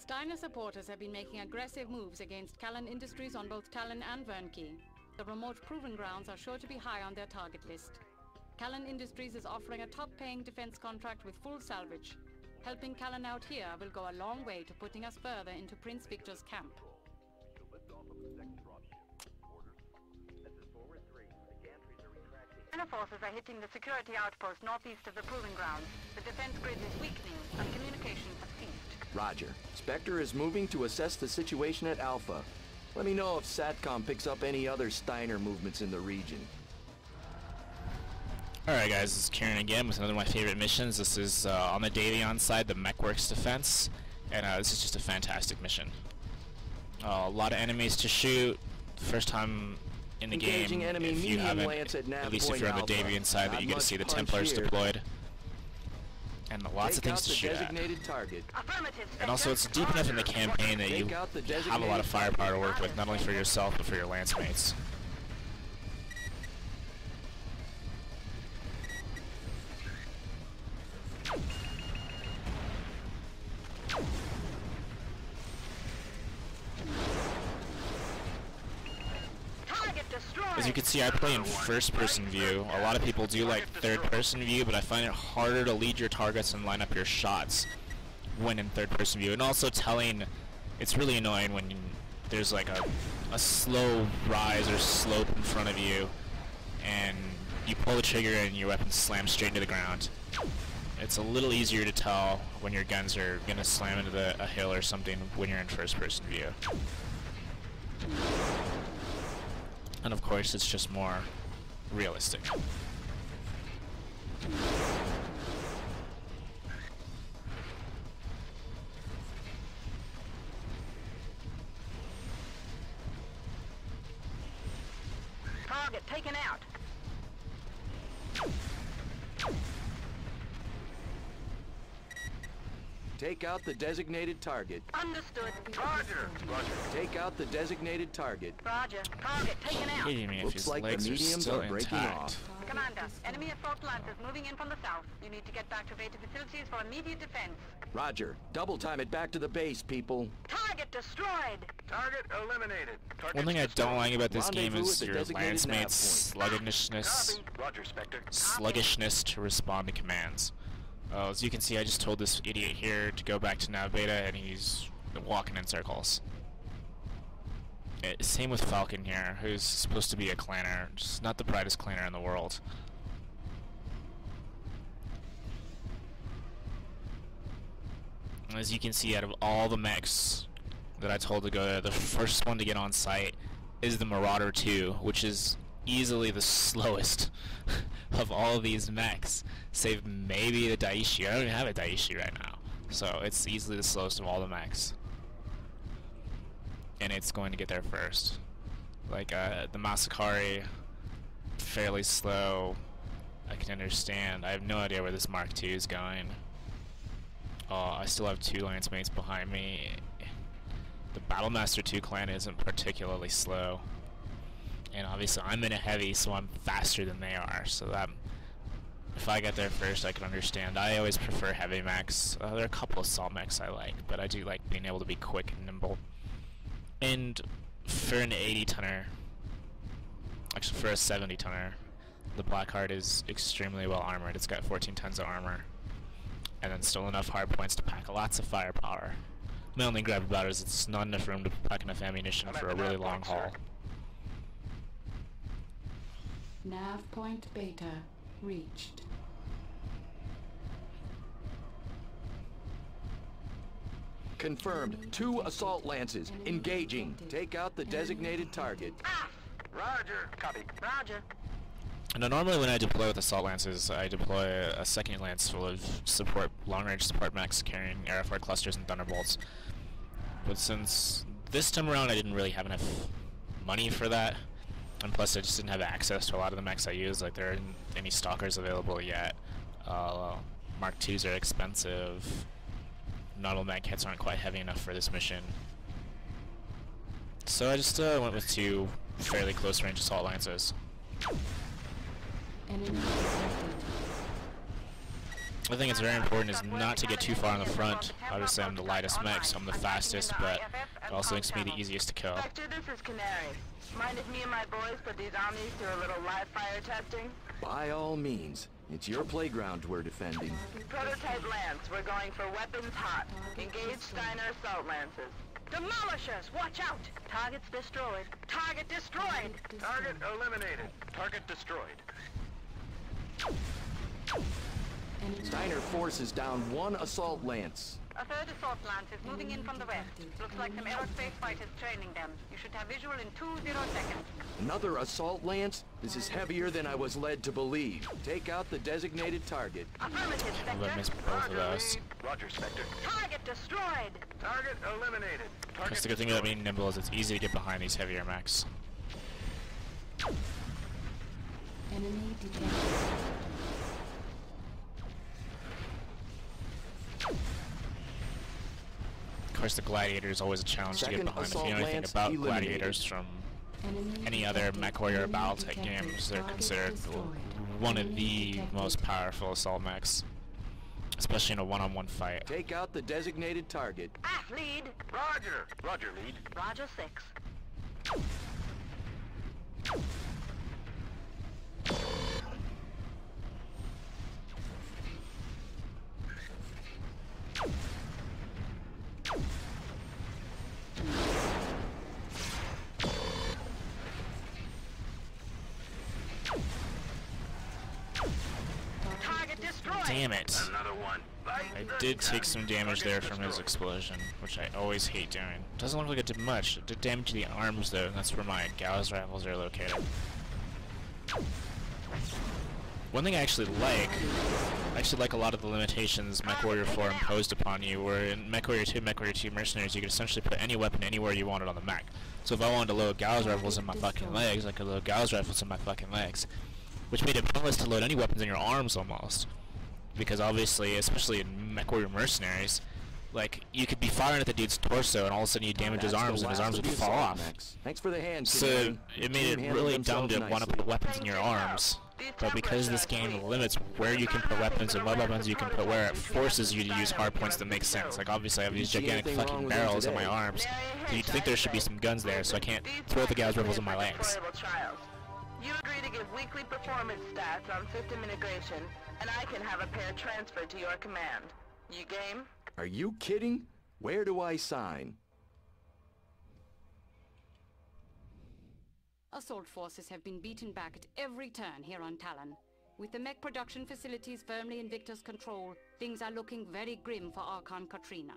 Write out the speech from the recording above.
Steiner supporters have been making aggressive moves against Talon Industries on both Talon and Vernke. The remote proving grounds are sure to be high on their target list. Talon Industries is offering a top-paying defense contract with full salvage. Helping Talon out here will go a long way to putting us further into Prince Victor's camp. Steiner forces are hitting the security outpost northeast of the proving grounds. The defense grid is weakening and communications have ceased. Roger. Spectre is moving to assess the situation at Alpha. Let me know if SATCOM picks up any other Steiner movements in the region. Alright guys, this is Kieran again with another of my favorite missions. This is on the Davion side, the Mechworks defense, and this is just a fantastic mission. A lot of enemies to shoot. First time in the game, if you haven't, at least if you're on the Davion side, that you get to see the Templars deployed. And lots of things to shoot at. And also it's deep enough in the campaign that you have a lot of firepower to work with, not only for yourself, but for your lance mates. As you can see, I play in first-person view. A lot of people do like third-person view, but I find it harder to lead your targets and line up your shots when in third-person view. And also telling, it's really annoying when there's like a slow rise or slope in front of you, and you pull the trigger and your weapon slams straight into the ground. It's a little easier to tell when your guns are going to slam into a hill or something when you're in first-person view. And of course, it's just more realistic. Target taken out. Take out the designated target. Understood. Roger. Roger. Take out the designated target. Roger. Target taken out. Looks like the mediums are breaking off. Commander, enemy assault lancers moving in from the south. You need to get back to beta facilities for immediate defense. Roger. Double time it back to the base, people. Target destroyed. Target eliminated. One thing I don't like about this game is your lance mates' sluggishness to respond to commands. As you can see, I just told this idiot here to go back to nav beta, and he's walking in circles. Same with Falcon here, who's supposed to be a clanner, just not the brightest clanner in the world. As you can see, out of all the mechs that I told to go, the first one to get on site is the Marauder 2, which is easily the slowest of all of these mechs, save maybe the Daiichi. I don't even have a Daiichi right now, so it's easily the slowest of all the mechs, and it's going to get there first. Like the Masakari, fairly slow. I can understand. I have no idea where this Mark II is going. I still have two lance mates behind me. The Battlemaster 2 clan isn't particularly slow. And obviously I'm in a heavy, so I'm faster than they are, so that if I get there first, I can understand. I always prefer heavy mechs. There are a couple of assault mechs I like, but I do like being able to be quick and nimble. And for an 80-tonner, actually for a 70-tonner, the Blackheart is extremely well armored. It's got 14 tons of armor, and then still enough hard points to pack lots of firepower. My only gripe about it is it's not enough room to pack enough ammunition for a really long haul. Nav point beta reached. Confirmed. 2 assault lances. Engaging. Take out the designated target. Roger. Copy. Roger. And normally when I deploy with assault lances, I deploy a second lance full of support, long-range support mechs carrying airfire clusters and thunderbolts. But since this time around I didn't really have enough money for that, and plus I just didn't have access to a lot of the mechs I use, like there aren't any stalkers available yet. Mark IIs are expensive. Not all mech kits aren't quite heavy enough for this mission. So I just went with 2 fairly close range assault lances. I think it's very important is not to get too far on the front. Obviously I'm the lightest mech, so I'm the fastest, but it also makes me the easiest to kill. Spectre, this is Canary. Mind if me and my boys put these Omnis through a little live fire testing? By all means. It's your playground we're defending. Prototype Lance, we're going for weapons hot. Engage Steiner assault lances. Demolishers, watch out! Target's destroyed. Target destroyed! Target eliminated. Target destroyed. Steiner forces down one assault lance. A third assault lance is moving in from the west. Looks like some aerospace fighters training them. You should have visual in 20 seconds. Another assault lance? This is heavier than I was led to believe. Take out the designated target. Affirmative, I'll Spectre. miss both of those. Roger, Spectre. Target destroyed! Target eliminated. That's the good thing about being nimble is it's easy to get behind these heavier mechs. Enemy detected. Of course, the Gladiator is always a challenge to get Second behind. If you know assault anything lance about eliminated. Gladiators from any other Mechwarrior Battletech games, they're considered one of the most powerful assault mechs, especially in a one-on-one fight. Take out the designated target. Aft lead! Roger. Roger, lead. Roger 6. Target destroyed! Damn it! Another one. I did take some damage there from his explosion, which I always hate doing. Doesn't look like it did much. It did damage to the arms though, and that's where my Gauss rifles are located. One thing I actually like a lot of the limitations Mechwarrior 4 imposed upon you, where in Mechwarrior 2, Mechwarrior 2 Mercenaries, you could essentially put any weapon anywhere you wanted on the mech. So if I wanted to load Gauss rifles in my fucking legs, I could load Gauss rifles in my fucking legs. Which made it pointless to load any weapons in your arms almost. Because obviously, especially in Mechwarrior Mercenaries, like, you could be firing at the dude's torso and all of a sudden you damage his arms and his arms would fall off. Thanks for the hand, So Canary. it made it really dumb to want to put weapons in your arms. But because this game limits where you can put weapons and what weapons you can put where, it forces you to use hard points that make sense. Like obviously I have these gigantic fucking barrels on my arms, so you'd think there should be some guns there, so I can't throw the Gauss rifles in my legs. You agree to give weekly performance stats on system integration, and I can have a pair transferred to your command. You game? Are you kidding? Where do I sign? Assault forces have been beaten back at every turn here on Talon. With the mech production facilities firmly in Victor's control, things are looking very grim for Archon Katrina.